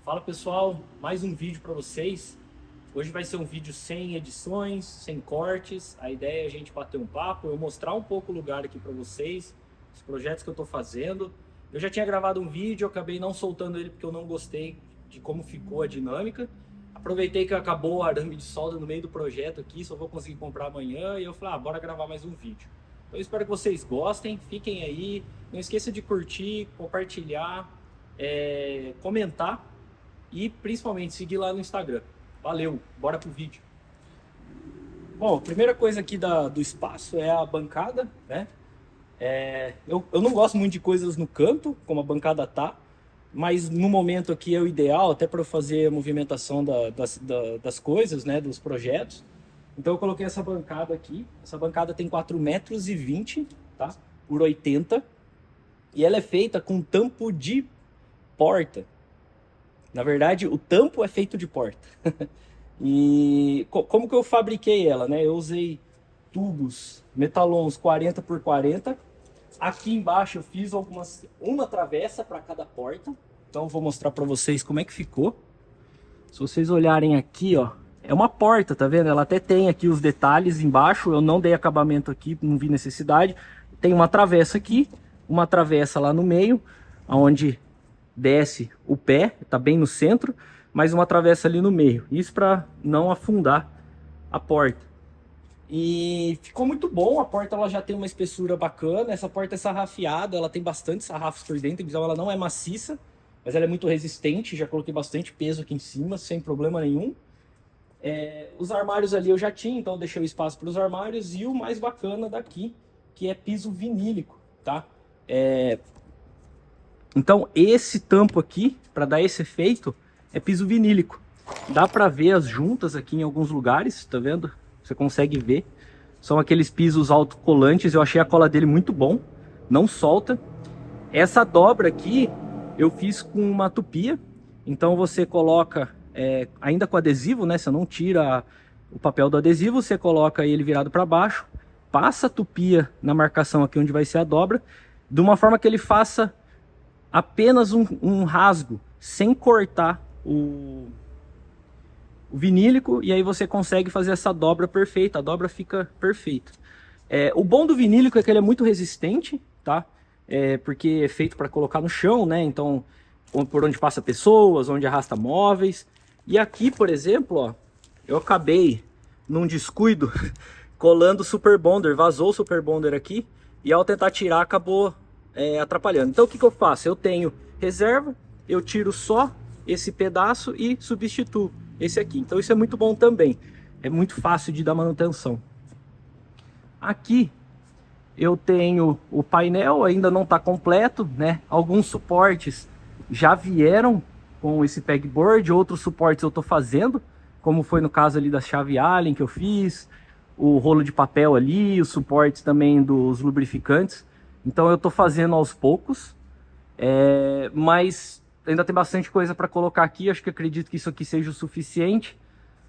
Fala pessoal, mais um vídeo para vocês. Hoje vai ser um vídeo sem edições, sem cortes. A ideia é a gente bater um papo, eu mostrar um pouco o lugar aqui para vocês, os projetos que eu estou fazendo. Eu já tinha gravado um vídeo, eu acabei não soltando ele porque eu não gostei de como ficou a dinâmica. Aproveitei que acabou o arame de solda no meio do projeto aqui, só vou conseguir comprar amanhã, e eu falei, bora gravar mais um vídeo. Então eu espero que vocês gostem, fiquem aí, não esqueça de curtir, compartilhar, comentar e principalmente seguir lá no Instagram. Valeu, bora pro vídeo. Bom, a primeira coisa aqui do espaço é a bancada, né? Eu não gosto muito de coisas no canto, como a bancada tá, mas no momento aqui é o ideal, até para fazer a movimentação das coisas, né, dos projetos. Então eu coloquei essa bancada aqui. Essa bancada tem 4,20 m, tá? Por 80. E ela é feita com tampo de porta. Na verdade, o tampo é feito de porta. E como que eu fabriquei ela, né? Eu usei tubos metalons 40 por 40. Aqui embaixo eu fiz uma travessa para cada porta. Então eu vou mostrar para vocês como é que ficou. Se vocês olharem aqui, ó, é uma porta, tá vendo? Ela até tem aqui os detalhes embaixo. Eu não dei acabamento aqui, não vi necessidade. Tem uma travessa aqui, uma travessa lá no meio, onde desce o pé, tá bem no centro, mais uma travessa ali no meio. Isso para não afundar a porta. E ficou muito bom, a porta ela já tem uma espessura bacana, essa porta é sarrafiada, ela tem bastante sarrafos por dentro, então ela não é maciça, mas ela é muito resistente, já coloquei bastante peso aqui em cima, sem problema nenhum. Os armários ali eu já tinha, então eu deixei o espaço para os armários, e o mais bacana daqui, que é piso vinílico, tá? Então esse tampo aqui, para dar esse efeito, é piso vinílico. Dá para ver as juntas aqui em alguns lugares, tá vendo? Você consegue ver. São aqueles pisos autocolantes, eu achei a cola dele muito bom, não solta. Essa dobra aqui eu fiz com uma tupia, então você coloca, ainda com adesivo, né? Você não tira o papel do adesivo, você coloca ele virado para baixo, passa a tupia na marcação aqui onde vai ser a dobra, de uma forma que ele faça apenas um rasgo, sem cortar o vinílico, e aí você consegue fazer essa dobra perfeita, a dobra fica perfeita. O bom do vinílico é que ele é muito resistente, tá? Porque é feito para colocar no chão, né? Então, por onde passa pessoas, onde arrasta móveis. E aqui, por exemplo, ó, eu acabei, num descuido, colando o Super Bonder, vazou o Super Bonder aqui, e ao tentar tirar, acabou atrapalhando. Então, o que eu faço? Eu tenho reserva, eu tiro só esse pedaço e substituo esse aqui. Então isso é muito bom também. É muito fácil de dar manutenção. Aqui eu tenho o painel, ainda não está completo, né? Alguns suportes já vieram com esse pegboard, outros suportes eu estou fazendo, como foi no caso ali da chave Allen que eu fiz, o rolo de papel ali, os suportes também dos lubrificantes. Então eu estou fazendo aos poucos, mas ainda tem bastante coisa para colocar aqui. Acho que acredito que isso aqui seja o suficiente.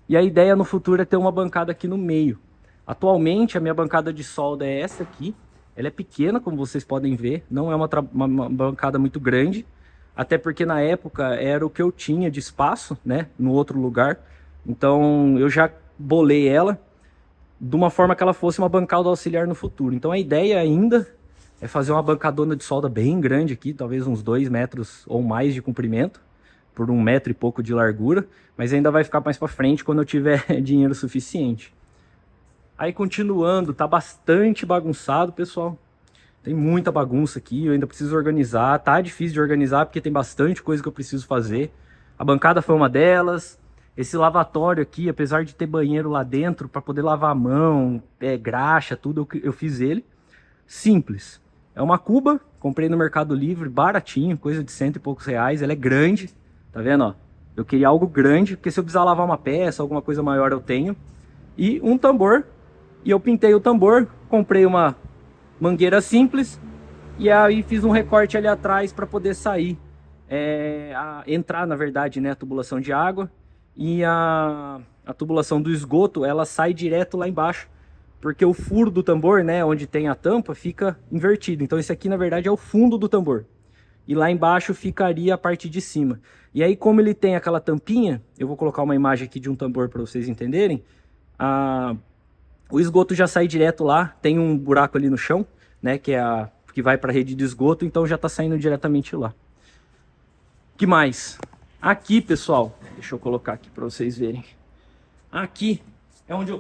E a ideia no futuro é ter uma bancada aqui no meio. Atualmente a minha bancada de solda é essa aqui. Ela é pequena, como vocês podem ver. Não é uma bancada muito grande. Até porque na época era o que eu tinha de espaço, né, no outro lugar. Então eu já bolei ela de uma forma que ela fosse uma bancada auxiliar no futuro. Então a ideia ainda é fazer uma bancadona de solda bem grande aqui, talvez uns 2 metros ou mais de comprimento, por 1 metro e pouco de largura, mas ainda vai ficar mais para frente quando eu tiver dinheiro suficiente. Aí continuando, tá bastante bagunçado, pessoal. Tem muita bagunça aqui, eu ainda preciso organizar, tá difícil de organizar porque tem bastante coisa que eu preciso fazer. A bancada foi uma delas. Esse lavatório aqui, apesar de ter banheiro lá dentro para poder lavar a mão, graxa, tudo, eu fiz ele. Simples. É uma cuba, comprei no Mercado Livre, baratinho, coisa de R$100 e poucos. Ela é grande, tá vendo, ó? Eu queria algo grande, porque se eu precisar lavar uma peça, alguma coisa maior eu tenho. E um tambor, e eu pintei o tambor, comprei uma mangueira simples, e aí fiz um recorte ali atrás para poder sair, entrar na verdade, né, a tubulação de água, e a tubulação do esgoto, ela sai direto lá embaixo. Porque o furo do tambor, né, onde tem a tampa, fica invertido. Então esse aqui, na verdade, é o fundo do tambor. e lá embaixo ficaria a parte de cima. E aí, como ele tem aquela tampinha, eu vou colocar uma imagem aqui de um tambor para vocês entenderem. O esgoto já sai direto lá, tem um buraco ali no chão, né, que vai para a rede de esgoto, então já está saindo diretamente lá. Que mais? Aqui, pessoal, deixa eu colocar aqui para vocês verem. Aqui é onde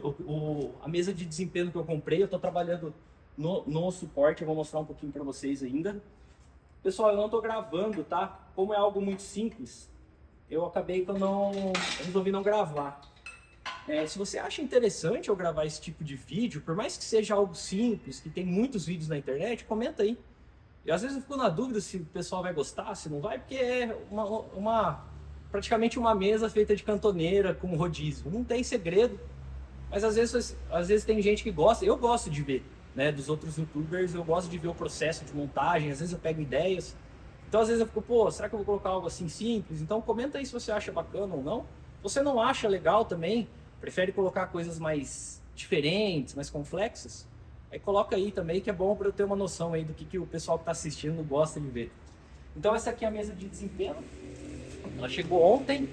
a mesa de desempenho que eu comprei. Eu estou trabalhando no suporte, eu vou mostrar um pouquinho para vocês ainda. Pessoal, eu não estou gravando, tá? Como é algo muito simples, eu acabei que eu resolvi não gravar. Se você acha interessante eu gravar esse tipo de vídeo, por mais que seja algo simples, que tem muitos vídeos na internet, comenta aí. E às vezes eu fico na dúvida se o pessoal vai gostar, se não vai, porque é praticamente uma mesa feita de cantoneira com rodízio. Não tem segredo, mas às vezes tem gente que gosta. Eu gosto de ver, né, dos outros youtubers, eu gosto de ver o processo de montagem, às vezes eu pego ideias. Então às vezes eu fico, pô, será que eu vou colocar algo assim simples? Então comenta aí se você acha bacana ou não. Se você não acha legal também, prefere colocar coisas mais diferentes, mais complexas, aí coloca aí também, que é bom para eu ter uma noção aí do que o pessoal que está assistindo gosta de ver. Então essa aqui é a mesa de desempenho. Ela chegou ontem,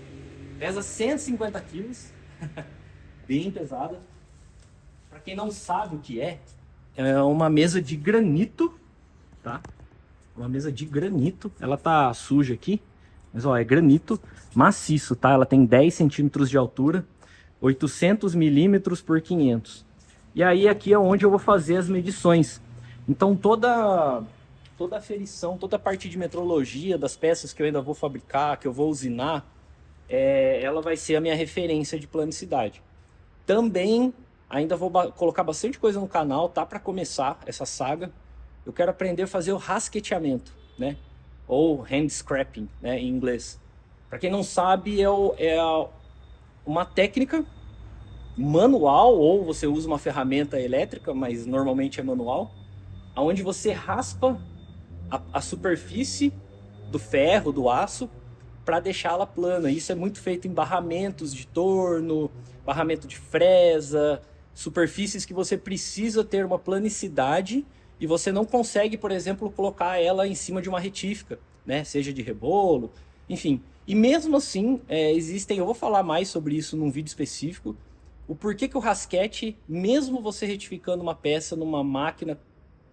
pesa 150 quilos, bem pesada. Para quem não sabe o que é uma mesa de granito, tá? Uma mesa de granito. Ela tá suja aqui, mas ó, é granito maciço, tá? Ela tem 10 centímetros de altura, 800 milímetros por 500. E aí aqui é onde eu vou fazer as medições. Então toda aferição, toda a parte de metrologia das peças que eu ainda vou fabricar, que eu vou usinar, ela vai ser a minha referência de planicidade. Também ainda vou colocar bastante coisa no canal, tá? Para começar essa saga, eu quero aprender a fazer o rasqueteamento, né? Ou hand scraping, né, em inglês. Para quem não sabe, uma técnica manual, ou você usa uma ferramenta elétrica, mas normalmente é manual, onde você raspa a superfície do ferro, do aço, para deixá-la plana. Isso é muito feito em barramentos de torno, barramento de fresa, superfícies que você precisa ter uma planicidade e você não consegue, por exemplo, colocar ela em cima de uma retífica, né? Seja de rebolo, enfim. E mesmo assim, eu vou falar mais sobre isso num vídeo específico, o porquê que o rasquete, mesmo você retificando uma peça numa máquina,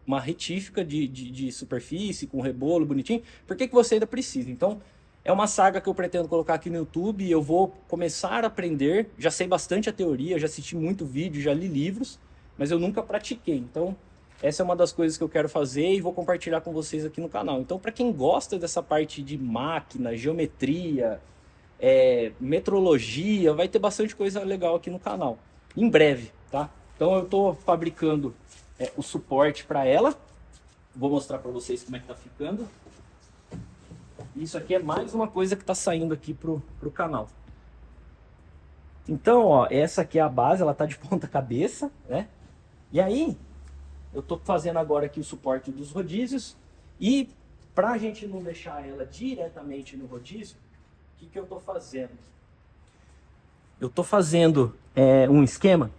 uma retífica de superfície, com rebolo bonitinho, por que você ainda precisa? Então, é uma saga que eu pretendo colocar aqui no YouTube, eu vou começar a aprender, já sei bastante a teoria, já assisti muito vídeo, já li livros, mas eu nunca pratiquei. Então, essa é uma das coisas que eu quero fazer e vou compartilhar com vocês aqui no canal. Então, para quem gosta dessa parte de máquina, geometria, metrologia, vai ter bastante coisa legal aqui no canal. Em breve, tá? Então, eu estou fabricando o suporte para ela. Vou mostrar para vocês como é que tá ficando. Isso aqui é mais uma coisa que está saindo aqui pro canal. Então, ó, essa aqui é a base, ela tá de ponta cabeça, né? E aí, eu tô fazendo agora aqui o suporte dos rodízios. E pra gente não deixar ela diretamente no rodízio, o que eu tô fazendo? Eu tô fazendo um esquema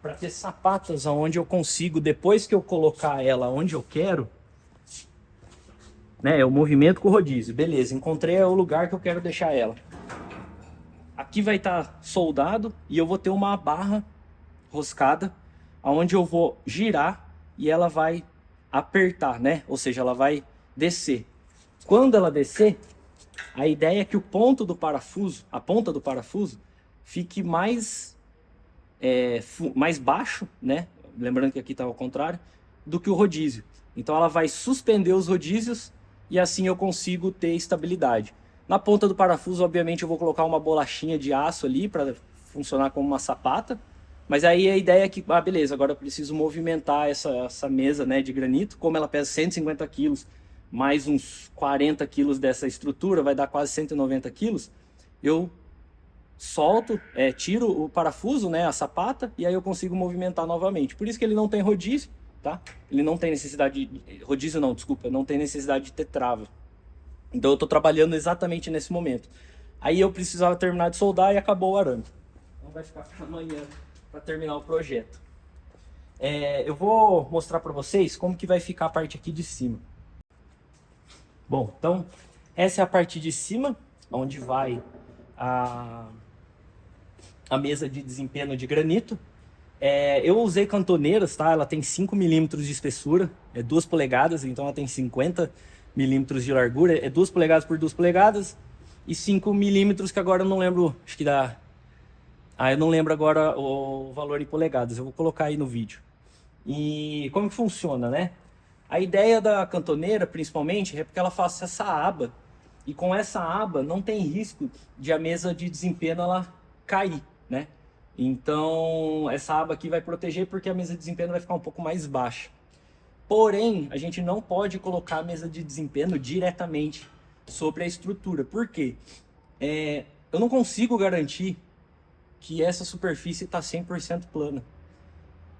para ter sapatas onde eu consigo, depois que eu colocar ela onde eu quero, né, o movimento com o rodízio, beleza, encontrei o lugar que eu quero deixar ela. Aqui vai estar soldado e eu vou ter uma barra roscada, onde eu vou girar e ela vai apertar, né? Ou seja, ela vai descer. Quando ela descer, a ideia é que o ponto do parafuso, a ponta do parafuso, fique mais baixo, né? Lembrando que aqui está ao contrário, do que o rodízio. Então ela vai suspender os rodízios e assim eu consigo ter estabilidade. Na ponta do parafuso, obviamente, eu vou colocar uma bolachinha de aço ali para funcionar como uma sapata. Mas aí a ideia é que, beleza, agora eu preciso movimentar essa mesa, né, de granito. Como ela pesa 150 quilos, mais uns 40 quilos dessa estrutura, vai dar quase 190 quilos. Eu solto, tiro o parafuso, né, a sapata, e aí eu consigo movimentar novamente. Por isso que ele não tem rodízio, tá? Ele não tem necessidade rodízio não, desculpa, não tem necessidade de ter trava. Então eu estou trabalhando exatamente nesse momento. Aí eu precisava terminar de soldar e acabou o arame. Então vai ficar para amanhã para terminar o projeto. Eu vou mostrar para vocês como que vai ficar a parte aqui de cima. Bom, então essa é a parte de cima, onde vai a, a mesa de desempenho de granito. Eu usei cantoneiras, tá? Ela tem 5 milímetros de espessura, é 2 polegadas, então ela tem 50 milímetros de largura, é 2 polegadas por 2 polegadas, e 5 milímetros, que agora eu não lembro, acho que dá... eu não lembro agora o valor em polegadas, eu vou colocar aí no vídeo. E como que funciona, né? A ideia da cantoneira, principalmente, é porque ela faça essa aba, e com essa aba não tem risco de a mesa de desempenho ela cair, né? Então, essa aba aqui vai proteger porque a mesa de desempenho vai ficar um pouco mais baixa. Porém, a gente não pode colocar a mesa de desempenho diretamente sobre a estrutura. Por quê? Eu não consigo garantir que essa superfície está 100% plana.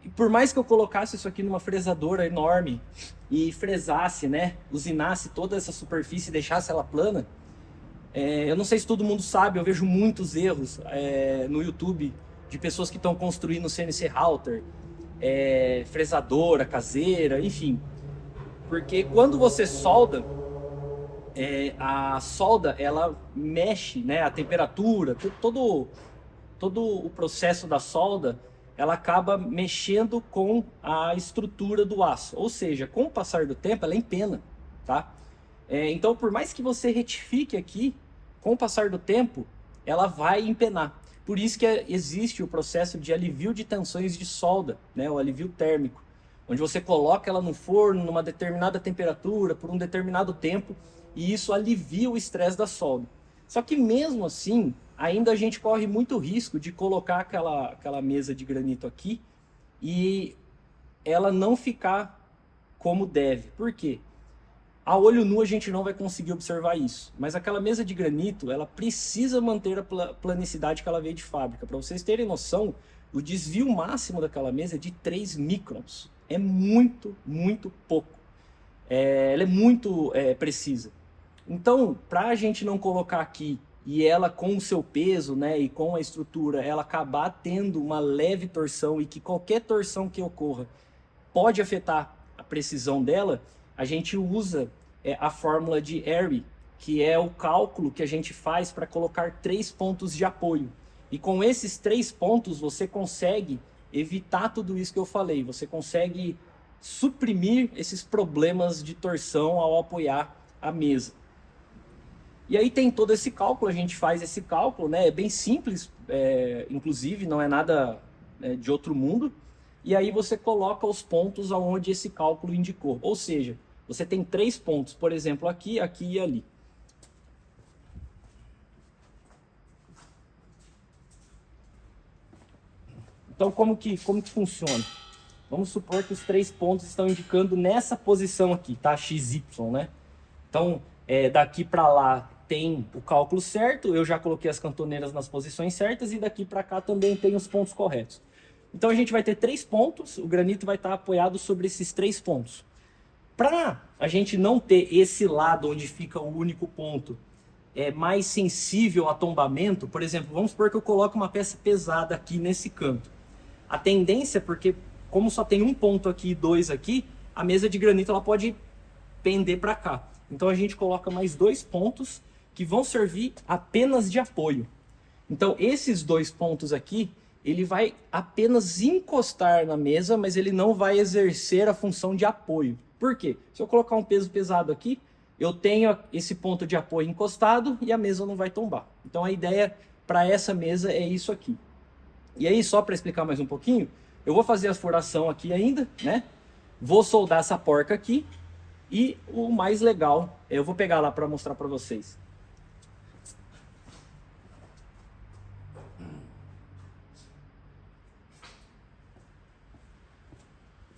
E por mais que eu colocasse isso aqui numa fresadora enorme e fresasse, né, usinasse toda essa superfície e deixasse ela plana, eu não sei se todo mundo sabe, eu vejo muitos erros no YouTube de pessoas que estão construindo CNC router, fresadora caseira, enfim. Porque quando você solda, a solda ela mexe, né, a temperatura, todo o processo da solda, ela acaba mexendo com a estrutura do aço. Ou seja, com o passar do tempo, ela empena, tá? Então, por mais que você retifique aqui, com o passar do tempo, ela vai empenar. Por isso que existe o processo de alivio de tensões de solda, né? O alivio térmico, onde você coloca ela no forno, numa determinada temperatura, por um determinado tempo, e isso alivia o estresse da solda. Só que mesmo assim, ainda a gente corre muito risco de colocar aquela mesa de granito aqui e ela não ficar como deve. Por quê? A olho nu a gente não vai conseguir observar isso, mas aquela mesa de granito, ela precisa manter a planicidade que ela veio de fábrica. Para vocês terem noção, o desvio máximo daquela mesa é de 3 microns. É muito, muito pouco. Ela é muito precisa. Então, para a gente não colocar aqui e ela com o seu peso, né, e com a estrutura, ela acabar tendo uma leve torção e que qualquer torção que ocorra pode afetar a precisão dela, a gente usa a fórmula de Airy, que é o cálculo que a gente faz para colocar 3 pontos de apoio. E com esses 3 pontos você consegue evitar tudo isso que eu falei, você consegue suprimir esses problemas de torção ao apoiar a mesa. E aí tem todo esse cálculo, a gente faz esse cálculo, né? É bem simples, inclusive, não é nada de outro mundo. E aí você coloca os pontos aonde esse cálculo indicou. Ou seja, você tem 3 pontos, por exemplo, aqui, aqui e ali. Então, como que funciona? Vamos supor que os 3 pontos estão indicando nessa posição aqui, tá? XY, né? Então, daqui para lá tem o cálculo certo, eu já coloquei as cantoneiras nas posições certas e daqui para cá também tem os pontos corretos. Então a gente vai ter 3 pontos, o granito vai estar apoiado sobre esses 3 pontos. Para a gente não ter esse lado onde fica o único ponto mais sensível a tombamento, por exemplo, vamos supor que eu coloque uma peça pesada aqui nesse canto. A tendência, porque como só tem um ponto aqui e 2 aqui, a mesa de granito ela pode pender para cá. Então a gente coloca mais 2 pontos que vão servir apenas de apoio. Então esses 2 pontos aqui, ele vai apenas encostar na mesa, mas ele não vai exercer a função de apoio. Por quê? Se eu colocar um peso pesado aqui, eu tenho esse ponto de apoio encostado e a mesa não vai tombar. Então a ideia para essa mesa é isso aqui. E aí, só para explicar mais um pouquinho, eu vou fazer a furação aqui ainda, né? Vou soldar essa porca aqui e o mais legal, eu vou pegar lá para mostrar para vocês.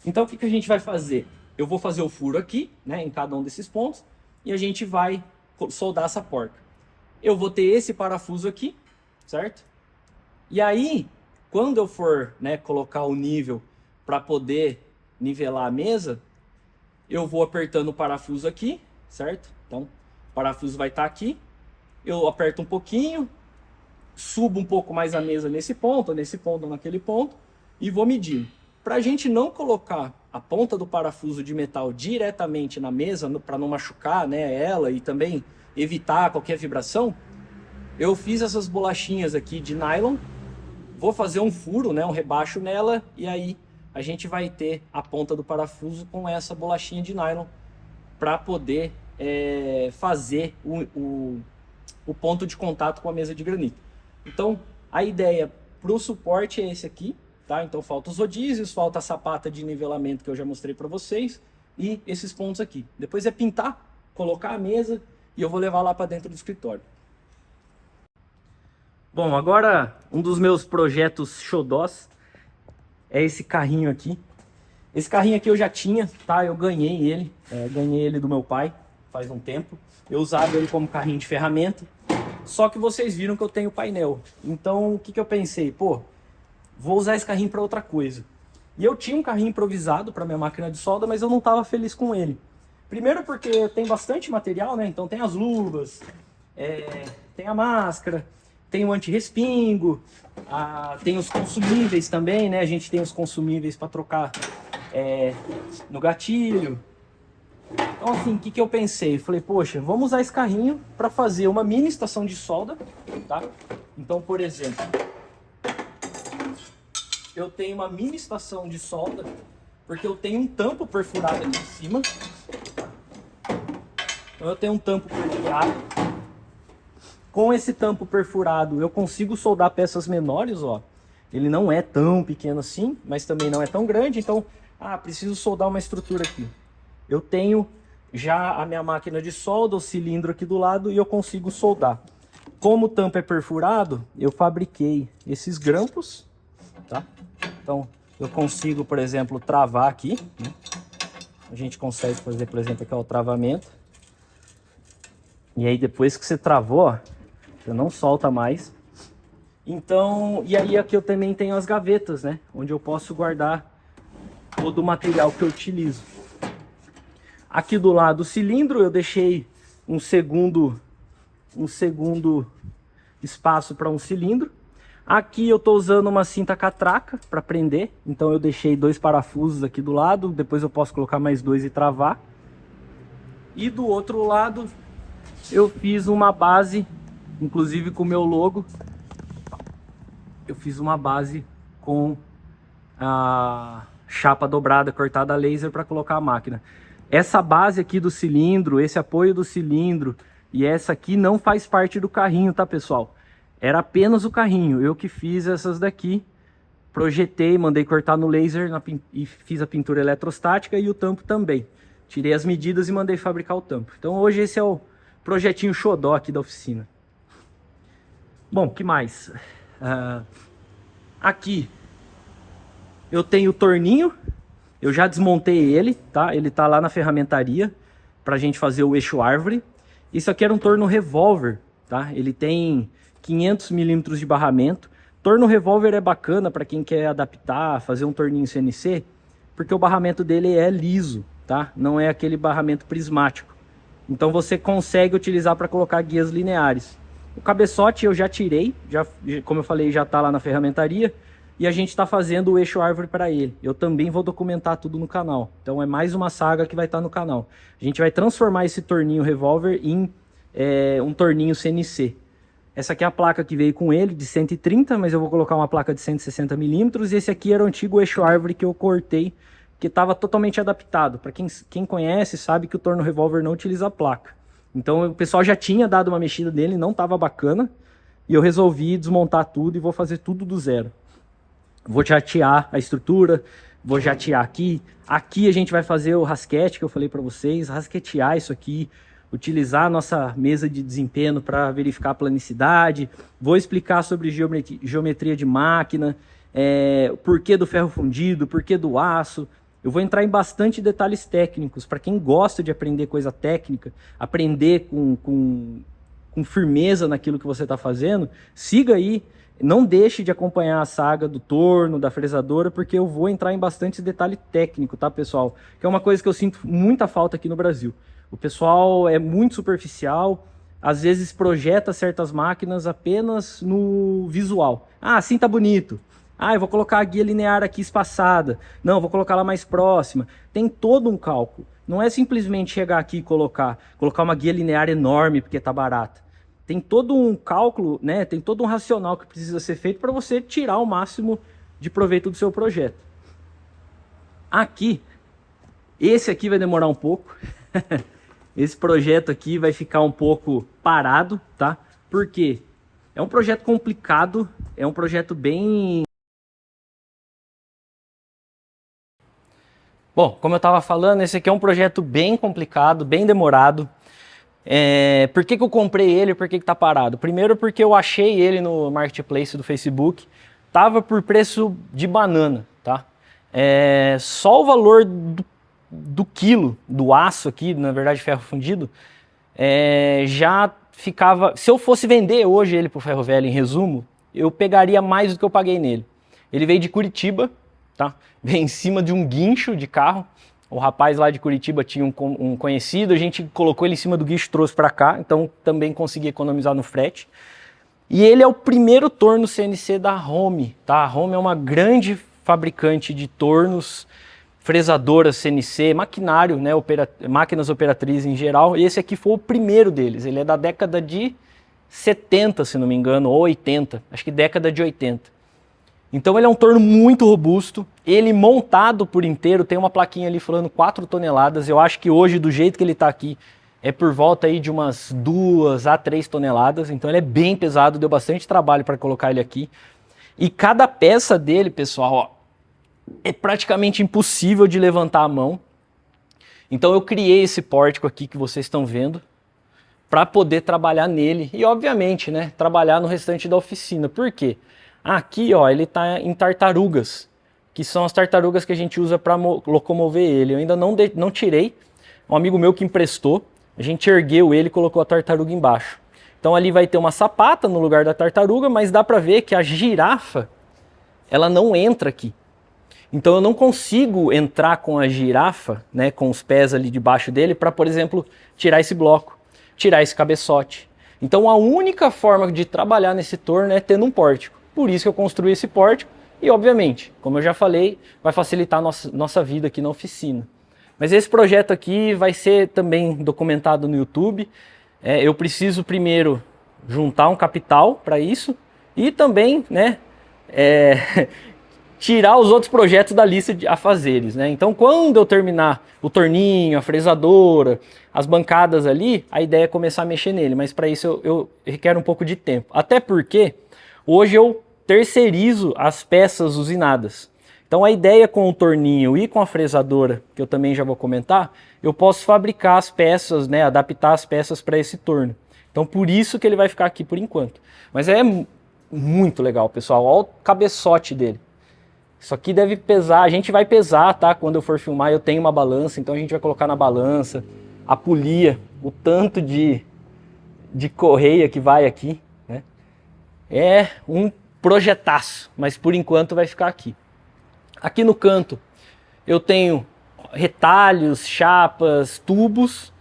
Então o que a gente vai fazer? Eu vou fazer o furo aqui, né, em cada um desses pontos, e a gente vai soldar essa porca. Eu vou ter esse parafuso aqui, certo? E aí, quando eu for, né, colocar o nível para poder nivelar a mesa, eu vou apertando o parafuso aqui, certo? Então, o parafuso vai estar aqui, eu aperto um pouquinho, subo um pouco mais a mesa nesse ponto, naquele ponto, e vou medindo. Para a gente não colocar a ponta do parafuso de metal diretamente na mesa, para não machucar, né, ela e também evitar qualquer vibração, eu fiz essas bolachinhas aqui de nylon, vou fazer um furo, né, um rebaixo nela, e aí a gente vai ter a ponta do parafuso com essa bolachinha de nylon para poder fazer o ponto de contato com a mesa de granito. Então a ideia para o suporte é esse aqui, tá? Então falta os rodízios, falta a sapata de nivelamento que eu já mostrei para vocês e esses pontos aqui. Depois é pintar, colocar a mesa e eu vou levar lá para dentro do escritório. Bom, agora um dos meus projetos xodós é esse carrinho aqui. Esse carrinho aqui eu já tinha, tá? Eu ganhei ele do meu pai faz um tempo. Eu usava ele como carrinho de ferramenta, só que vocês viram que eu tenho painel. Então o que que eu pensei? Pô, vou usar esse carrinho para outra coisa. E eu tinha um carrinho improvisado para minha máquina de solda, mas eu não estava feliz com ele. Primeiro porque tem bastante material, né? Então tem as luvas, tem a máscara, tem o anti-respingo, tem os consumíveis também, né? A gente tem os consumíveis para trocar no gatilho. Então assim, o que que eu pensei? Falei, poxa, vamos usar esse carrinho para fazer uma mini estação de solda, tá? Então, por exemplo, eu tenho uma mini estação de solda, porque eu tenho um tampo perfurado aqui em cima. Então eu tenho um tampo perfurado. Com esse tampo perfurado eu consigo soldar peças menores, ó. Ele não é tão pequeno assim, mas também não é tão grande, então, preciso soldar uma estrutura aqui. Eu tenho já a minha máquina de solda, o cilindro aqui do lado, e eu consigo soldar. Como o tampo é perfurado, eu fabriquei esses grampos, tá? Então, eu consigo, por exemplo, travar aqui, né? A gente consegue fazer, por exemplo, aqui ó, o travamento. E aí, depois que você travou, ó, você não solta mais. Então, e aí aqui eu também tenho as gavetas, né? Onde eu posso guardar todo o material que eu utilizo. Aqui do lado do cilindro eu deixei um segundo espaço para um cilindro. Aqui eu estou usando uma cinta catraca para prender, então eu deixei 2 parafusos aqui do lado, depois eu posso colocar mais 2 e travar. E do outro lado eu fiz uma base, inclusive com o meu logo, eu fiz uma base com a chapa dobrada cortada a laser para colocar a máquina. Essa base aqui do cilindro, esse apoio do cilindro e essa aqui não faz parte do carrinho, tá, pessoal? Era apenas o carrinho, eu que fiz essas daqui, projetei, mandei cortar no laser e fiz a pintura eletrostática e o tampo também. Tirei as medidas e mandei fabricar o tampo. Então hoje esse é o projetinho xodó aqui da oficina. Bom, o que mais? Aqui eu tenho o torninho. Eu já desmontei ele, tá? Ele tá lá na ferramentaria pra gente fazer o eixo árvore. Isso aqui era um torno revólver, tá? Ele tem 500 milímetros de barramento. Torno revólver é bacana para quem quer adaptar, fazer um torninho CNC, porque o barramento dele é liso, tá? Não é aquele barramento prismático. Então você consegue utilizar para colocar guias lineares. O cabeçote eu já tirei, como eu falei, já tá lá na ferramentaria. E a gente está fazendo o eixo árvore para ele. Eu também vou documentar tudo no canal. Então é mais uma saga que vai estar no canal. A gente vai transformar esse torninho revólver em um torninho CNC. Essa aqui é a placa que veio com ele, de 130, mas eu vou colocar uma placa de 160 milímetros. E esse aqui era o antigo eixo árvore que eu cortei, que estava totalmente adaptado. Para quem conhece, sabe que o torno revólver não utiliza placa. Então o pessoal já tinha dado uma mexida nele, não estava bacana. E eu resolvi desmontar tudo e vou fazer tudo do zero. Vou jatear a estrutura, vou jatear aqui. Aqui a gente vai fazer o rasquete que eu falei para vocês, rasquetear isso aqui, utilizar a nossa mesa de desempenho para verificar a planicidade. Vou explicar sobre geometria de máquina, o porquê do ferro fundido, porquê do aço. Eu vou entrar em bastante detalhes técnicos. Para quem gosta de aprender coisa técnica, aprender com firmeza naquilo que você está fazendo, siga aí. Não deixe de acompanhar a saga do torno, da fresadora, porque eu vou entrar em bastante detalhe técnico, tá, pessoal? Que é uma coisa que eu sinto muita falta aqui no Brasil. O pessoal é muito superficial, às vezes projeta certas máquinas apenas no visual. Ah, assim tá bonito. Ah, eu vou colocar a guia linear aqui espaçada. Não, vou colocar ela mais próxima. Tem todo um cálculo. Não é simplesmente chegar aqui e colocar uma guia linear enorme porque tá barata. Tem todo um cálculo, né? Tem todo um racional que precisa ser feito para você tirar o máximo de proveito do seu projeto. Aqui, esse aqui vai demorar um pouco. Esse projeto aqui vai ficar um pouco parado, tá? Por quê? É um projeto complicado, é um projeto bem... Bom, como eu estava falando, esse aqui é um projeto bem complicado, bem demorado. Por que eu comprei ele e por que está parado? Primeiro porque eu achei ele no Marketplace do Facebook, tava por preço de banana, tá? Só o valor do quilo do aço aqui, na verdade ferro fundido, já ficava... Se eu fosse vender hoje ele pro Ferro Velho, em resumo, eu pegaria mais do que eu paguei nele. Ele veio de Curitiba, tá? Veio em cima de um guincho de carro. O rapaz lá de Curitiba tinha um conhecido, a gente colocou ele em cima do guincho e trouxe para cá, então também consegui economizar no frete. E ele é o primeiro torno CNC da Home, tá? A Home é uma grande fabricante de tornos, fresadoras CNC, maquinário, né, máquinas operatrizes em geral, e esse aqui foi o primeiro deles. Ele é da década de 70, se não me engano, ou 80, acho que década de 80. Então ele é um torno muito robusto, ele montado por inteiro, tem uma plaquinha ali falando 4 toneladas, eu acho que hoje, do jeito que ele está aqui, é por volta aí de umas 2 a 3 toneladas, então ele é bem pesado, deu bastante trabalho para colocar ele aqui. E cada peça dele, pessoal, ó, é praticamente impossível de levantar a mão. Então eu criei esse pórtico aqui que vocês estão vendo, para poder trabalhar nele e, obviamente, né, trabalhar no restante da oficina. Por quê? Aqui, ó, ele está em tartarugas, que são as tartarugas que a gente usa para locomover ele. Eu ainda não tirei, um amigo meu que emprestou, a gente ergueu ele e colocou a tartaruga embaixo. Então ali vai ter uma sapata no lugar da tartaruga, mas dá para ver que a girafa, ela não entra aqui. Então eu não consigo entrar com a girafa, né, com os pés ali debaixo dele, para, por exemplo, tirar esse bloco, tirar esse cabeçote. Então a única forma de trabalhar nesse torno é tendo um pórtico. Por isso que eu construí esse pórtico e, obviamente, como eu já falei, vai facilitar a nossa vida aqui na oficina. Mas esse projeto aqui vai ser também documentado no YouTube. Eu preciso primeiro juntar um capital para isso e também, né, tirar os outros projetos da lista de afazeres, né? Então, quando eu terminar o torninho, a fresadora, as bancadas ali, a ideia é começar a mexer nele, mas para isso eu requero um pouco de tempo. Até porque hoje eu terceirizo as peças usinadas. Então a ideia com o torninho e com a fresadora, que eu também já vou comentar, eu posso fabricar as peças, né, adaptar as peças para esse torno. Então por isso que ele vai ficar aqui por enquanto. Mas é muito legal, pessoal. Olha o cabeçote dele. Isso aqui deve pesar, a gente vai pesar, tá? Quando eu for filmar eu tenho uma balança, então a gente vai colocar na balança a polia, o tanto de correia que vai aqui, né? É um projetaço, mas por enquanto vai ficar aqui. Aqui no canto eu tenho retalhos, chapas, tubos.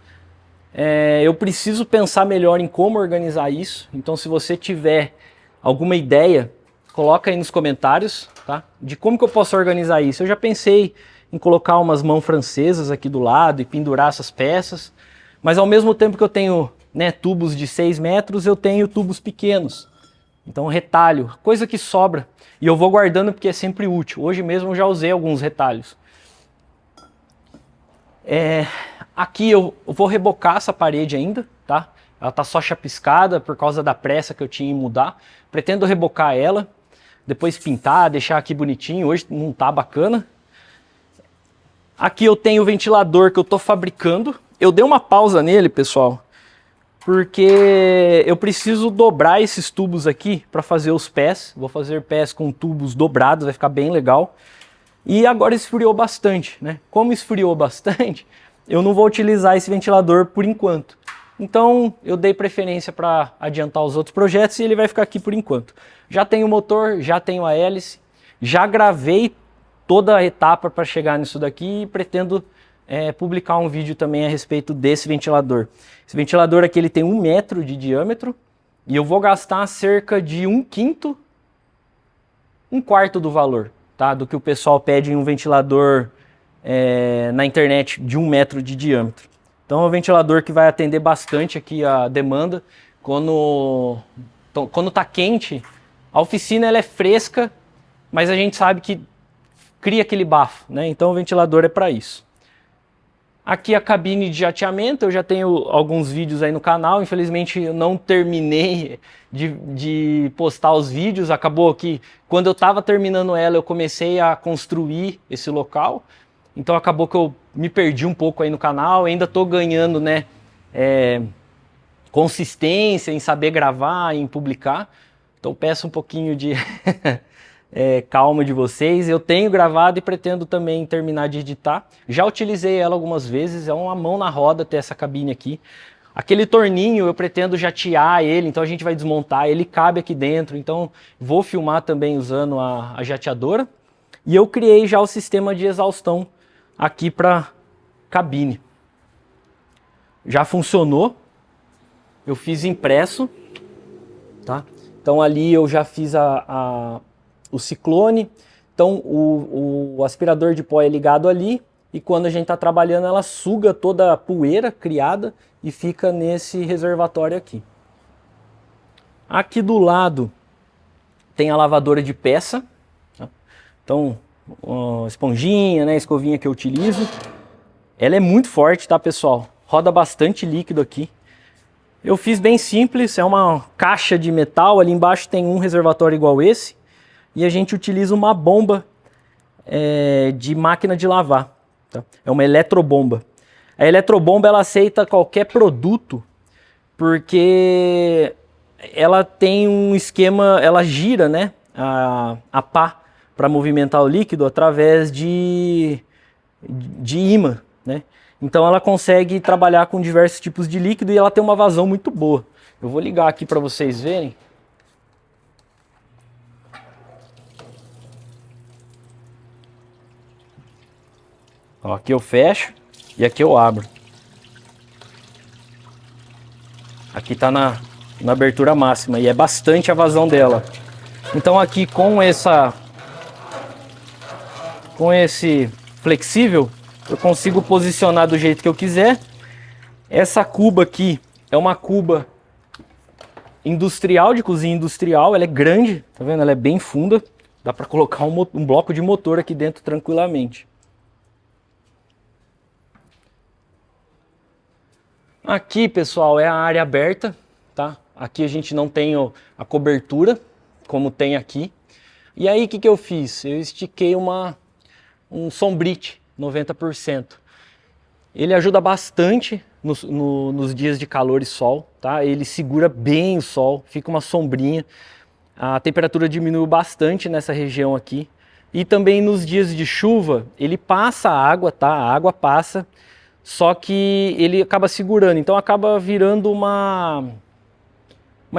Eu preciso pensar melhor em como organizar isso, então se você tiver alguma ideia, coloca aí nos comentários, tá? De como que eu posso organizar isso. Eu já pensei em colocar umas mãos francesas aqui do lado e pendurar essas peças, mas ao mesmo tempo que eu tenho, né, tubos de 6 metros, eu tenho tubos pequenos. Então retalho, coisa que sobra, e eu vou guardando porque é sempre útil. Hoje mesmo eu já usei alguns retalhos. Aqui eu vou rebocar essa parede ainda, tá? Ela tá só chapiscada por causa da pressa que eu tinha em mudar. Pretendo rebocar ela, depois pintar, deixar aqui bonitinho. Hoje não tá bacana. Aqui eu tenho o ventilador que eu tô fabricando. Eu dei uma pausa nele, pessoal, porque eu preciso dobrar esses tubos aqui para fazer os pés. Vou fazer pés com tubos dobrados, vai ficar bem legal. E agora esfriou bastante, né? Como esfriou bastante, eu não vou utilizar esse ventilador por enquanto. Então eu dei preferência para adiantar os outros projetos e ele vai ficar aqui por enquanto. Já tenho o motor, já tenho a hélice, já gravei toda a etapa para chegar nisso daqui e pretendo publicar um vídeo também a respeito desse ventilador. Esse ventilador aqui ele tem 1 metro de diâmetro e eu vou gastar cerca de 1/5 um quarto do valor, tá? Do que o pessoal pede em um ventilador na internet de 1 metro de diâmetro. Então é um ventilador que vai atender bastante aqui a demanda. Quando tá quente, a oficina ela é fresca, mas a gente sabe que cria aquele bafo, né? Então o ventilador é para isso. Aqui a cabine de jateamento, eu já tenho alguns vídeos aí no canal, infelizmente eu não terminei de postar os vídeos, acabou que quando eu estava terminando ela eu comecei a construir esse local, então acabou que eu me perdi um pouco aí no canal, ainda estou ganhando, né, consistência em saber gravar, em publicar, então peço um pouquinho de calma de vocês. Eu tenho gravado e pretendo também terminar de editar. Já utilizei ela algumas vezes, é uma mão na roda ter essa cabine aqui. Aquele torninho eu pretendo jatear ele, então a gente vai desmontar, ele cabe aqui dentro, então vou filmar também usando a jateadora. E eu criei já o sistema de exaustão aqui para cabine. Já funcionou, eu fiz impresso, tá? Então ali eu já fiz o ciclone, então o aspirador de pó é ligado ali e quando a gente está trabalhando ela suga toda a poeira criada e fica nesse reservatório aqui. Aqui do lado tem a lavadora de peça, tá? Então esponjinha, né, escovinha que eu utilizo. Ela é muito forte, tá, pessoal? Roda bastante líquido aqui. Eu fiz bem simples, é uma caixa de metal, ali embaixo tem um reservatório igual esse. E a gente utiliza uma bomba de máquina de lavar, tá? É uma eletrobomba. A eletrobomba ela aceita qualquer produto porque ela tem um esquema, ela gira, né, a pá para movimentar o líquido através de ímã, né? Então ela consegue trabalhar com diversos tipos de líquido e ela tem uma vazão muito boa. Eu vou ligar aqui para vocês verem. Ó, aqui eu fecho e aqui eu abro. Aqui tá na abertura máxima e é bastante a vazão dela. Então aqui com esse flexível eu consigo posicionar do jeito que eu quiser. Essa cuba aqui é uma cuba industrial, de cozinha industrial, ela é grande, tá vendo? Ela é bem funda, dá para colocar um bloco de motor aqui dentro tranquilamente. Aqui, pessoal, é a área aberta, tá? Aqui a gente não tem a cobertura, como tem aqui. E aí, o que eu fiz? Eu estiquei um sombrite 90%. Ele ajuda bastante nos dias de calor e sol, tá? Ele segura bem o sol, fica uma sombrinha. A temperatura diminui bastante nessa região aqui. E também nos dias de chuva, ele passa a água, tá? A água passa, só que ele acaba segurando, então acaba virando uma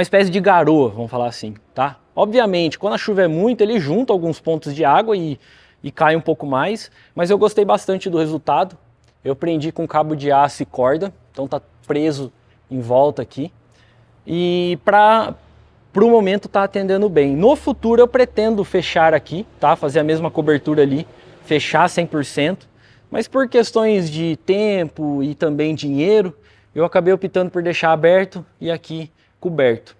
espécie de garoa, vamos falar assim, tá? Obviamente, quando a chuva é muito, ele junta alguns pontos de água e cai um pouco mais, mas eu gostei bastante do resultado. Eu prendi com cabo de aço e corda, então tá preso em volta aqui. E para o momento tá atendendo bem. No futuro eu pretendo fechar aqui, tá? Fazer a mesma cobertura ali, fechar 100%. Mas por questões de tempo e também dinheiro, eu acabei optando por deixar aberto e aqui coberto.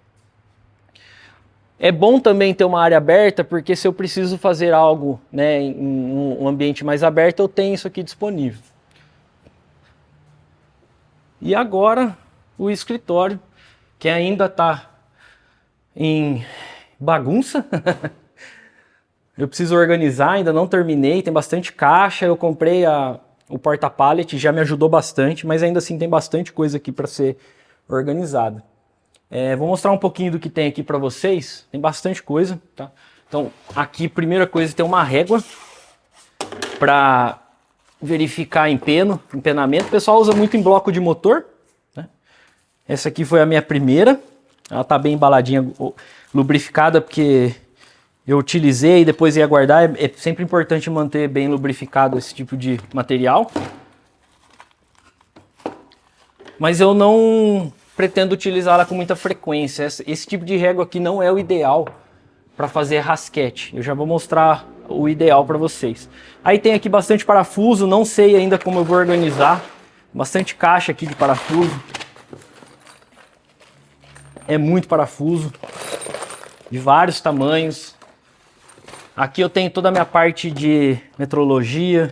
É bom também ter uma área aberta, porque se eu preciso fazer algo, né, em um ambiente mais aberto, eu tenho isso aqui disponível. E agora o escritório, que ainda está em bagunça. Eu preciso organizar, ainda não terminei, tem bastante caixa, eu comprei o porta-pallet, já me ajudou bastante, mas ainda assim tem bastante coisa aqui para ser organizada. Vou mostrar um pouquinho do que tem aqui para vocês, tem bastante coisa, tá? Então aqui, primeira coisa, tem uma régua para verificar empenamento. O pessoal usa muito em bloco de motor, né? Essa aqui foi a minha primeira, ela tá bem embaladinha, lubrificada, porque eu utilizei e depois ia guardar. É sempre importante manter bem lubrificado esse tipo de material. Mas eu não pretendo utilizá-la com muita frequência. Esse tipo de régua aqui não é o ideal para fazer rasquete. Eu já vou mostrar o ideal para vocês. Aí tem aqui bastante parafuso, não sei ainda como eu vou organizar. Bastante caixa aqui de parafuso. É muito parafuso, de vários tamanhos. Aqui eu tenho toda a minha parte de metrologia.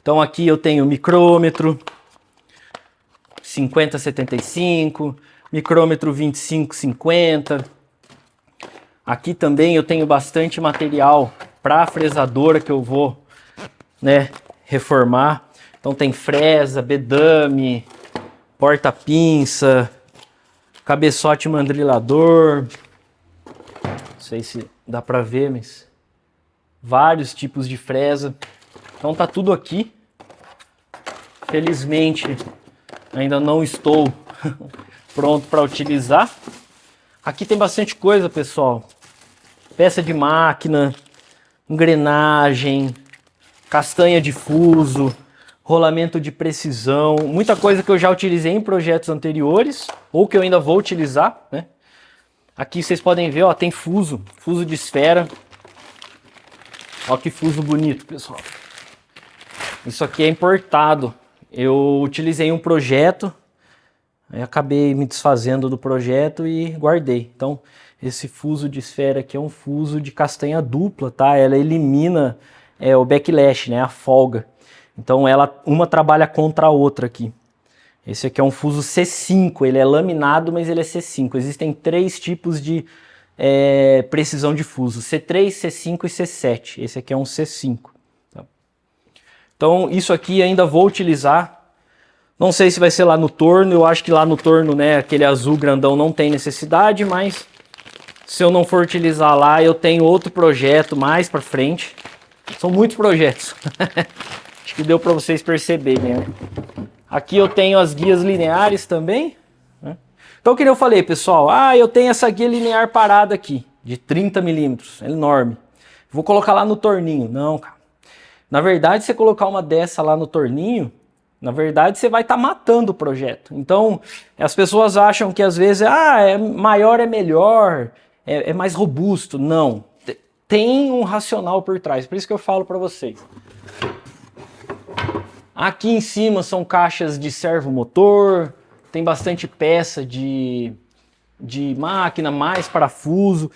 Então aqui eu tenho micrômetro 50-75, micrômetro 25-50. Aqui também eu tenho bastante material para a fresadora que eu vou, né, reformar. Então tem fresa, bedame, porta-pinça, cabeçote mandrilador. Não sei se dá para ver, mas vários tipos de fresa. Então tá tudo aqui. Felizmente ainda não estou pronto para utilizar. Aqui tem bastante coisa, pessoal. Peça de máquina, engrenagem, castanha de fuso, rolamento de precisão, muita coisa que eu já utilizei em projetos anteriores ou que eu ainda vou utilizar, né? Aqui vocês podem ver, ó, tem fuso de esfera. Ó que fuso bonito, pessoal. Isso aqui é importado. Eu utilizei um projeto, aí acabei me desfazendo do projeto e guardei. Então, esse fuso de esfera aqui é um fuso de castanha dupla, tá? Ela elimina o backlash, né? A folga. Então, uma trabalha contra a outra aqui. Esse aqui é um fuso C5, ele é laminado, mas ele é C5. Existem 3 tipos de precisão de fuso, C3, C5 e C7. Esse aqui é um C5. Então, isso aqui ainda vou utilizar. Não sei se vai ser lá no torno. Eu acho que lá no torno, né, aquele azul grandão não tem necessidade, mas se eu não for utilizar lá, eu tenho outro projeto mais para frente. São muitos projetos. Acho que deu para vocês perceberem, né? Aqui eu tenho as guias lineares também, né? Então, o que eu falei, pessoal? Eu tenho essa guia linear parada aqui, de 30 milímetros, é enorme. Vou colocar lá no torninho. Não, cara. Na verdade, você colocar uma dessa lá no torninho, na verdade, você vai estar matando o projeto. Então, as pessoas acham que às vezes, maior é melhor, é mais robusto. Não, tem um racional por trás, por isso que eu falo para vocês. Aqui em cima são caixas de servomotor, tem bastante peça de máquina, mais parafuso.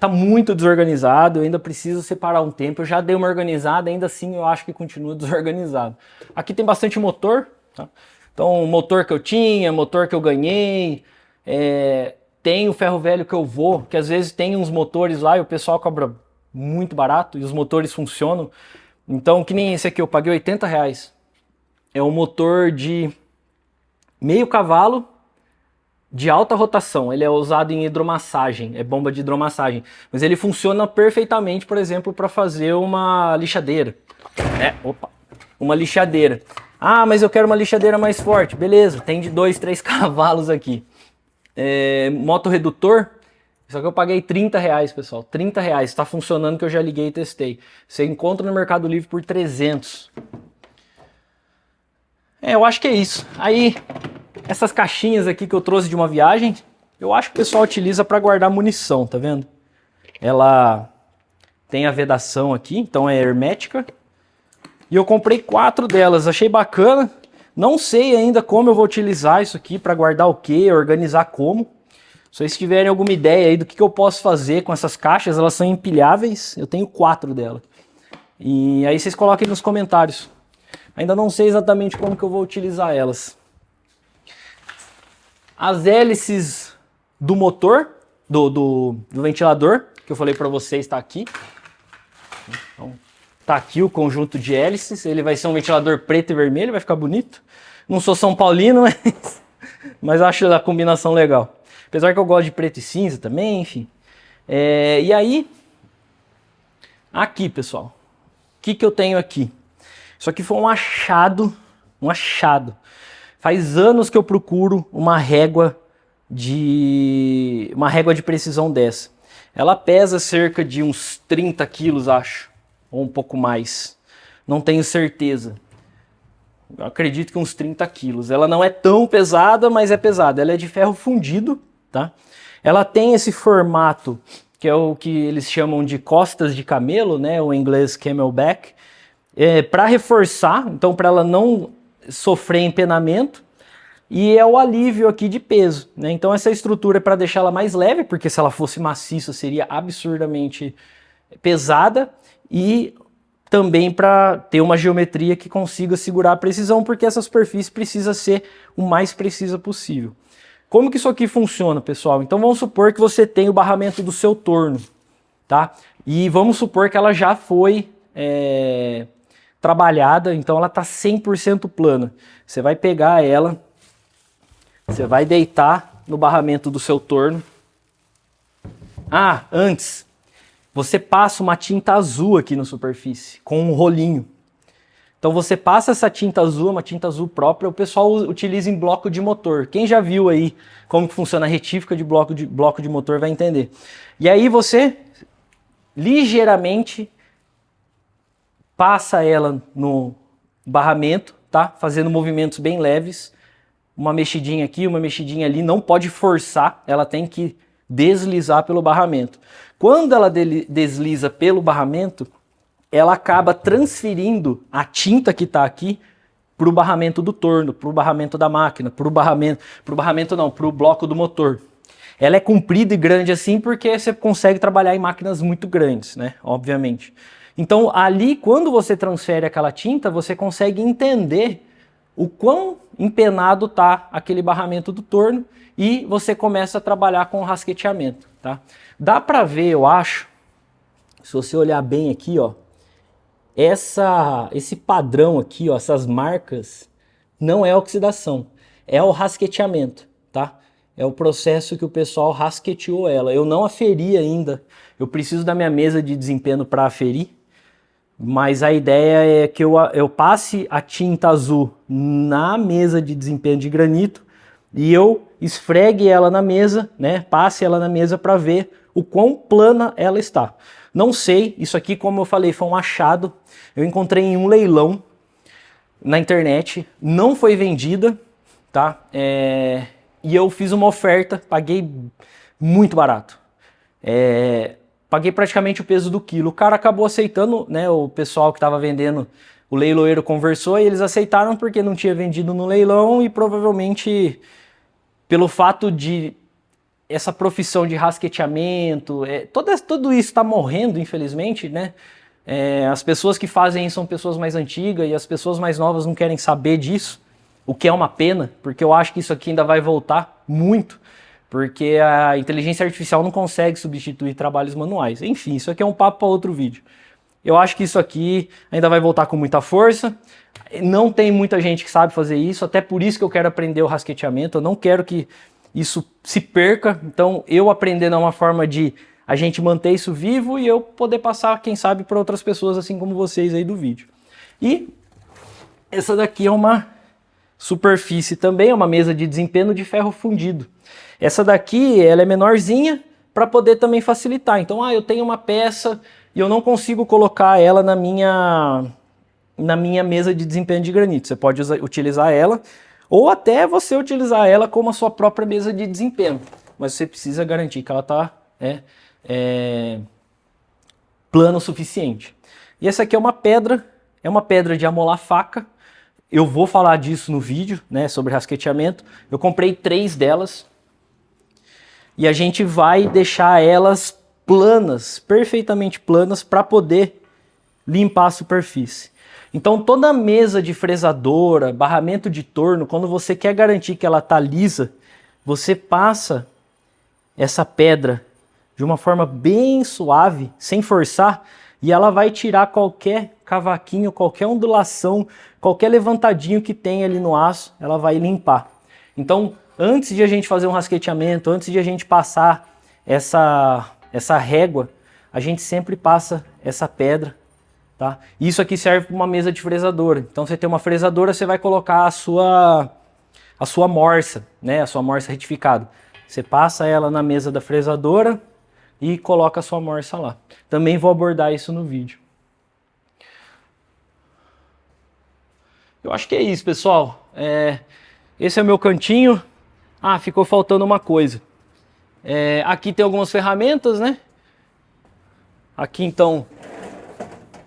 Tá muito desorganizado, eu ainda preciso separar um tempo. Eu já dei uma organizada, ainda assim eu acho que continua desorganizado. Aqui tem bastante motor, tá? Então, motor que eu tinha, motor que eu ganhei. Tem o ferro velho que eu vou, que às vezes tem uns motores lá e o pessoal cobra muito barato e os motores funcionam. Então, que nem esse aqui, eu paguei R$80. É um motor de meio cavalo, de alta rotação. Ele é usado em hidromassagem, é bomba de hidromassagem. Mas ele funciona perfeitamente, por exemplo, para fazer uma lixadeira. Uma lixadeira. Mas eu quero uma lixadeira mais forte. Beleza, tem de 2, 3 cavalos aqui. Moto redutor. Só que eu paguei R$30, pessoal. R$30. Está funcionando, que eu já liguei e testei. Você encontra no Mercado Livre por 300. Eu acho que é isso. Aí, essas caixinhas aqui que eu trouxe de uma viagem, eu acho que o pessoal utiliza para guardar munição, tá vendo? Ela tem a vedação aqui, então é hermética. E eu comprei 4 delas, achei bacana. Não sei ainda como eu vou utilizar isso aqui, para guardar o que, organizar como. Se vocês tiverem alguma ideia aí do que eu posso fazer com essas caixas, elas são empilháveis, eu tenho 4 delas. E aí vocês coloquem nos comentários. Ainda não sei exatamente como que eu vou utilizar elas. As hélices do motor, do ventilador, que eu falei para vocês, está aqui. Então, tá aqui o conjunto de hélices. Ele vai ser um ventilador preto e vermelho, vai ficar bonito. Não sou São Paulino, mas acho a combinação legal. Apesar que eu gosto de preto e cinza também, enfim. E aí, aqui, pessoal, o que eu tenho aqui? Isso aqui foi um achado. Faz anos que eu procuro uma régua de precisão dessa. Ela pesa cerca de uns 30 quilos, acho, ou um pouco mais. Não tenho certeza. eu acredito que uns 30 quilos. Ela não é tão pesada, mas é pesada. Ela é de ferro fundido, tá? Ela tem esse formato, que é o que eles chamam de costas de camelo, né? O inglês camelback, para reforçar, então para ela não sofrer empenamento, e é o alívio aqui de peso, né? Então essa estrutura é para deixar ela mais leve, porque se ela fosse maciça seria absurdamente pesada, e também para ter uma geometria que consiga segurar a precisão, porque essa superfície precisa ser o mais precisa possível. Como que isso aqui funciona, pessoal? Então vamos supor que você tem o barramento do seu torno, tá? E vamos supor que ela já foi trabalhada, então ela está 100% plana. Você vai pegar ela, você vai deitar no barramento do seu torno. Ah, antes, você passa uma tinta azul aqui na superfície, com um rolinho. Então você passa essa tinta azul, uma tinta azul própria, o pessoal utiliza em bloco de motor. Quem já viu aí como que funciona a retífica de bloco de motor vai entender. E aí você ligeiramente passa ela no barramento, tá? Fazendo movimentos bem leves. Uma mexidinha aqui, uma mexidinha ali, não pode forçar, ela tem que deslizar pelo barramento. Quando ela desliza pelo barramento, ela acaba transferindo a tinta que está aqui para o barramento do torno, para o barramento da máquina, para o bloco do motor. Ela é comprida e grande assim porque você consegue trabalhar em máquinas muito grandes, né? Obviamente. Então ali, quando você transfere aquela tinta, você consegue entender o quão empenado está aquele barramento do torno e você começa a trabalhar com o rasqueteamento, tá? Dá para ver, eu acho, se você olhar bem aqui, ó, esse padrão aqui, ó, essas marcas, não é oxidação, é o rasqueteamento, tá? É o processo que o pessoal rasqueteou ela. Eu não aferi ainda, eu preciso da minha mesa de desempenho para aferir, mas a ideia é que eu passe a tinta azul na mesa de desempenho de granito e eu esfregue ela na mesa, né? Passe ela na mesa para ver o quão plana ela está. Não sei, isso aqui, como eu falei, foi um achado. Eu encontrei em um leilão na internet, não foi vendida, tá? E eu fiz uma oferta, paguei muito barato. Paguei praticamente o peso do quilo. O cara acabou aceitando, né? O pessoal que estava vendendo, o leiloeiro conversou e eles aceitaram porque não tinha vendido no leilão e provavelmente pelo fato de essa profissão de rasqueteamento, tudo isso está morrendo, infelizmente, né? As pessoas que fazem isso são pessoas mais antigas e as pessoas mais novas não querem saber disso, o que é uma pena, porque eu acho que isso aqui ainda vai voltar muito, porque a inteligência artificial não consegue substituir trabalhos manuais. Enfim, isso aqui é um papo para outro vídeo. Eu acho que isso aqui ainda vai voltar com muita força. Não tem muita gente que sabe fazer isso, até por isso que eu quero aprender o rasqueteamento. Eu não quero que isso se perca, então eu aprendendo é uma forma de a gente manter isso vivo e eu poder passar, quem sabe, para outras pessoas assim como vocês aí do vídeo. E essa daqui é uma superfície também, é uma mesa de desempenho de ferro fundido. Essa daqui ela é menorzinha para poder também facilitar. Então, eu tenho uma peça e eu não consigo colocar ela na minha mesa de desempenho de granito. Você pode utilizar ela ou até você utilizar ela como a sua própria mesa de desempenho. Mas você precisa garantir que ela está plana o suficiente. E essa aqui é uma pedra de amolar faca. Eu vou falar disso no vídeo, né, sobre rasqueteamento. Eu comprei 3 delas. E a gente vai deixar elas planas, perfeitamente planas, para poder limpar a superfície. Então toda mesa de fresadora, barramento de torno, quando você quer garantir que ela está lisa, você passa essa pedra de uma forma bem suave, sem forçar, e ela vai tirar qualquer cavaquinho, qualquer ondulação, qualquer levantadinho que tem ali no aço, ela vai limpar. Então, antes de a gente fazer um rasqueteamento, antes de a gente passar essa régua, a gente sempre passa essa pedra, tá? Isso aqui serve para uma mesa de fresadora. Então, você tem uma fresadora, você vai colocar a sua morsa, né? A sua morsa retificada. Você passa ela na mesa da fresadora e coloca a sua morsa lá. Também vou abordar isso no vídeo. Eu acho que é isso, pessoal. Esse é o meu cantinho. Ah, ficou faltando uma coisa. Aqui tem algumas ferramentas, né? Aqui então,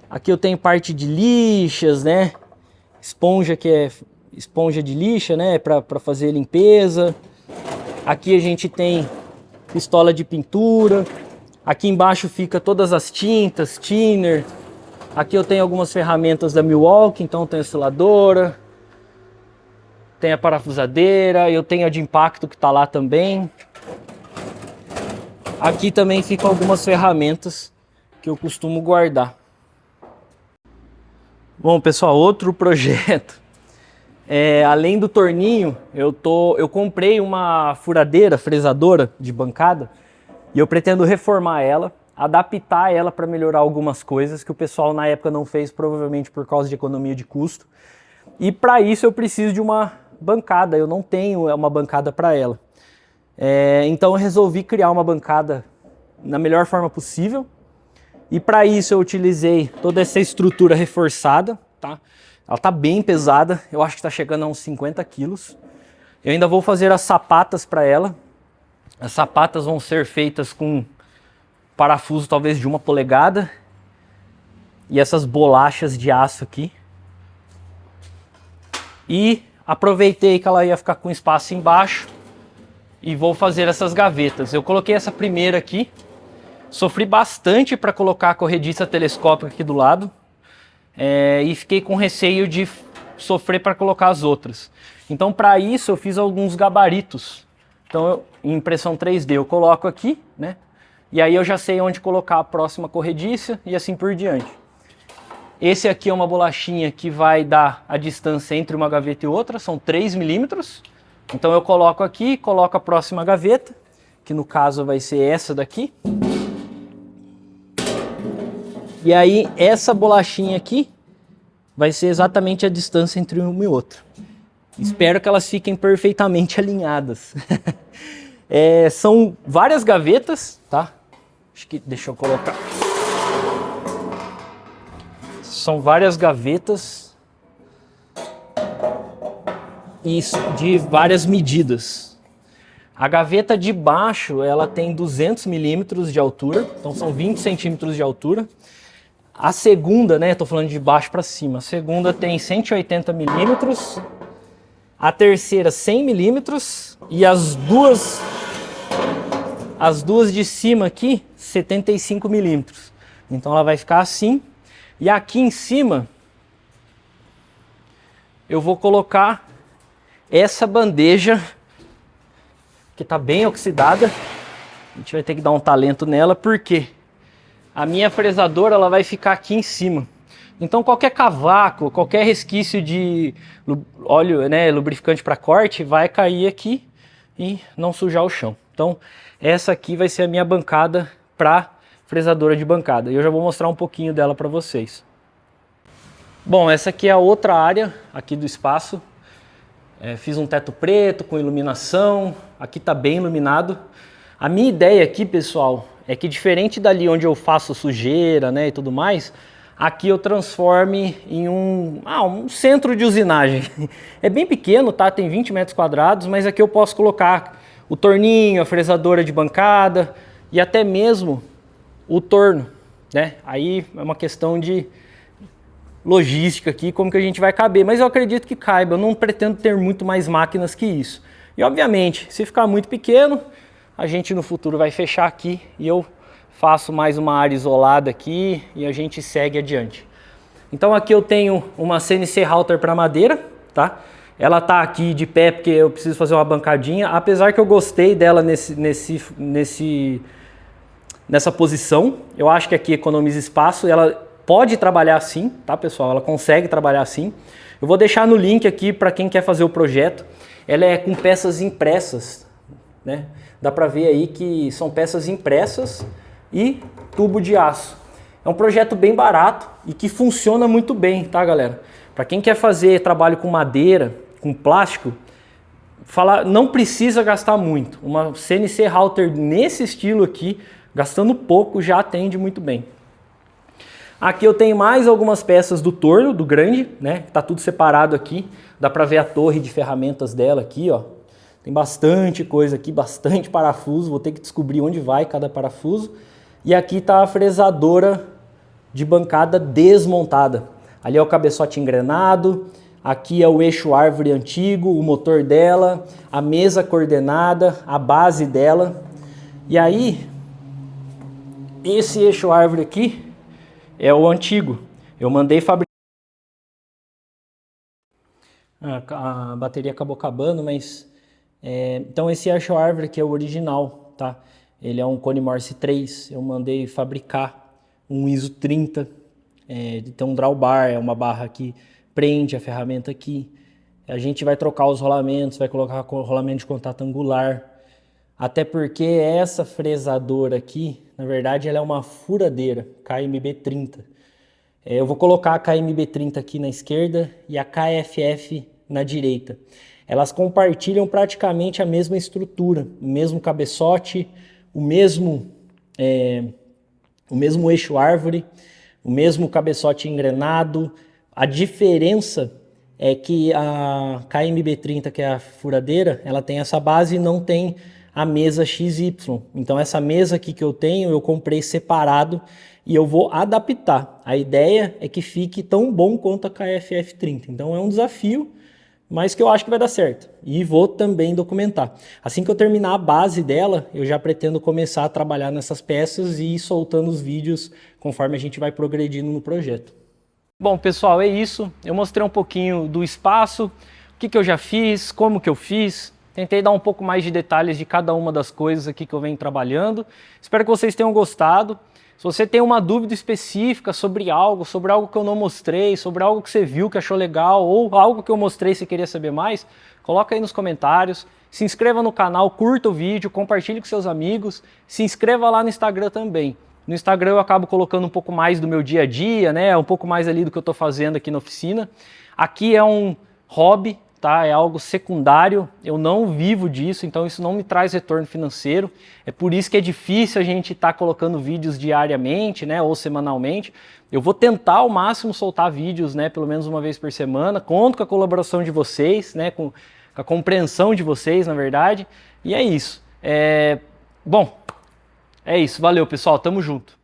aqui eu tenho parte de lixas, né? Esponja, que é esponja de lixa, né? Para fazer limpeza. Aqui a gente tem pistola de pintura. Aqui embaixo fica todas as tintas, thinner. Aqui eu tenho algumas ferramentas da Milwaukee, então tem a seladora, tem a parafusadeira, eu tenho a de impacto que está lá também. Aqui também ficam algumas ferramentas que eu costumo guardar. Bom, pessoal, outro projeto. Além do torninho, eu comprei uma furadeira, fresadora de bancada e eu pretendo reformar ela, adaptar ela para melhorar algumas coisas que o pessoal na época não fez, provavelmente por causa de economia de custo. E para isso eu preciso de uma bancada, eu não tenho uma bancada para ela. Então eu resolvi criar uma bancada na melhor forma possível. E para isso eu utilizei toda essa estrutura reforçada, tá? Ela está bem pesada, eu acho que está chegando a uns 50 quilos. Eu ainda vou fazer as sapatas para ela. As sapatas vão ser feitas com parafuso talvez de 1 polegada. E essas bolachas de aço aqui. E aproveitei que ela ia ficar com espaço embaixo. E vou fazer essas gavetas. Eu coloquei essa primeira aqui. Sofri bastante para colocar a corrediça telescópica aqui do lado. E fiquei com receio de sofrer para colocar as outras. Então para isso eu fiz alguns gabaritos. Então em impressão 3D eu coloco aqui, né? E aí eu já sei onde colocar a próxima corrediça e assim por diante. Esse aqui é uma bolachinha que vai dar a distância entre uma gaveta e outra, são 3 milímetros. Então eu coloco aqui, coloco a próxima gaveta, que no caso vai ser essa daqui. E aí essa bolachinha aqui vai ser exatamente a distância entre uma e outra. Espero que elas fiquem perfeitamente alinhadas. São várias gavetas, tá? Acho que deixa eu colocar. São várias gavetas e de várias medidas. A gaveta de baixo ela tem 200 milímetros de altura, então são 20 centímetros de altura. A segunda, né, estou falando de baixo para cima, a segunda tem 180 milímetros, a terceira 100 milímetros e as duas de cima aqui 75 milímetros. Então ela vai ficar assim. E aqui em cima eu vou colocar essa bandeja que está bem oxidada. A gente vai ter que dar um talento nela porque a minha fresadora ela vai ficar aqui em cima. Então qualquer cavaco, qualquer resquício de óleo, né, lubrificante para corte vai cair aqui e não sujar o chão. Então essa aqui vai ser a minha bancada para fresadora de bancada. E eu já vou mostrar um pouquinho dela para vocês. Bom, essa aqui é a outra área aqui do espaço. Fiz um teto preto com iluminação. Aqui está bem iluminado. A minha ideia aqui, pessoal, é que diferente dali onde eu faço sujeira, né, e tudo mais, aqui eu transforme em um centro de usinagem. É bem pequeno, tá? Tem 20 metros quadrados, mas aqui eu posso colocar o torninho, a fresadora de bancada e até mesmo o torno, né? Aí é uma questão de logística aqui, como que a gente vai caber, mas eu acredito que caiba, eu não pretendo ter muito mais máquinas que isso. E obviamente, se ficar muito pequeno, a gente no futuro vai fechar aqui e eu faço mais uma área isolada aqui e a gente segue adiante. Então aqui eu tenho uma CNC Router para madeira, tá? Ela tá aqui de pé porque eu preciso fazer uma bancadinha, apesar que eu gostei dela nessa posição. Eu acho que aqui economiza espaço, ela pode trabalhar assim, tá, pessoal? Ela consegue trabalhar assim. Eu vou deixar no link aqui para quem quer fazer o projeto. Ela é com peças impressas, né? Dá para ver aí que são peças impressas e tubo de aço. É um projeto bem barato e que funciona muito bem, tá, galera? Para quem quer fazer trabalho com madeira, com plástico, não precisa gastar muito. Uma CNC Router nesse estilo aqui, gastando pouco, já atende muito bem. Aqui eu tenho mais algumas peças do torno, do grande, né? Tá tudo separado aqui. Dá para ver a torre de ferramentas dela aqui, ó. Tem bastante coisa aqui, bastante parafuso. Vou ter que descobrir onde vai cada parafuso. E aqui tá a fresadora de bancada desmontada. Ali é o cabeçote engrenado. Aqui é o eixo árvore antigo, o motor dela, a mesa coordenada, a base dela. E aí, esse eixo árvore aqui é o antigo. Eu mandei fabricar. A bateria acabou acabando, mas... então esse eixo árvore aqui é o original, tá? Ele é um Cone Morse 3. Eu mandei fabricar um ISO 30. Tem um drawbar, é uma barra que prende a ferramenta aqui. A gente vai trocar os rolamentos, vai colocar rolamento de contato angular. Até porque essa fresadora aqui, na verdade, ela é uma furadeira, KMB 30. Eu vou colocar a KMB 30 aqui na esquerda e a KFF na direita. Elas compartilham praticamente a mesma estrutura, o mesmo cabeçote, o mesmo eixo árvore, o mesmo cabeçote engrenado. A diferença é que a KMB30, que é a furadeira, ela tem essa base e não tem a mesa XY. Então essa mesa aqui que eu tenho, eu comprei separado e eu vou adaptar. A ideia é que fique tão bom quanto a KFF30. Então é um desafio, mas que eu acho que vai dar certo. E vou também documentar. Assim que eu terminar a base dela, eu já pretendo começar a trabalhar nessas peças e ir soltando os vídeos conforme a gente vai progredindo no projeto. Bom, pessoal, é isso. Eu mostrei um pouquinho do espaço, o que eu já fiz, como que eu fiz. Tentei dar um pouco mais de detalhes de cada uma das coisas aqui que eu venho trabalhando. Espero que vocês tenham gostado. Se você tem uma dúvida específica sobre algo que eu não mostrei, sobre algo que você viu que achou legal, ou algo que eu mostrei e você queria saber mais, coloca aí nos comentários. Se inscreva no canal, curta o vídeo, compartilhe com seus amigos. Se inscreva lá no Instagram também. No Instagram eu acabo colocando um pouco mais do meu dia a dia, né? Um pouco mais ali do que eu estou fazendo aqui na oficina. Aqui é um hobby, tá? É algo secundário, eu não vivo disso, então isso não me traz retorno financeiro. É por isso que é difícil a gente estar colocando vídeos diariamente, né? Ou semanalmente. Eu vou tentar ao máximo soltar vídeos, né? Pelo menos uma vez por semana. Conto com a colaboração de vocês, né? Com a compreensão de vocês, na verdade. E é isso. Bom... É isso, valeu pessoal, tamo junto.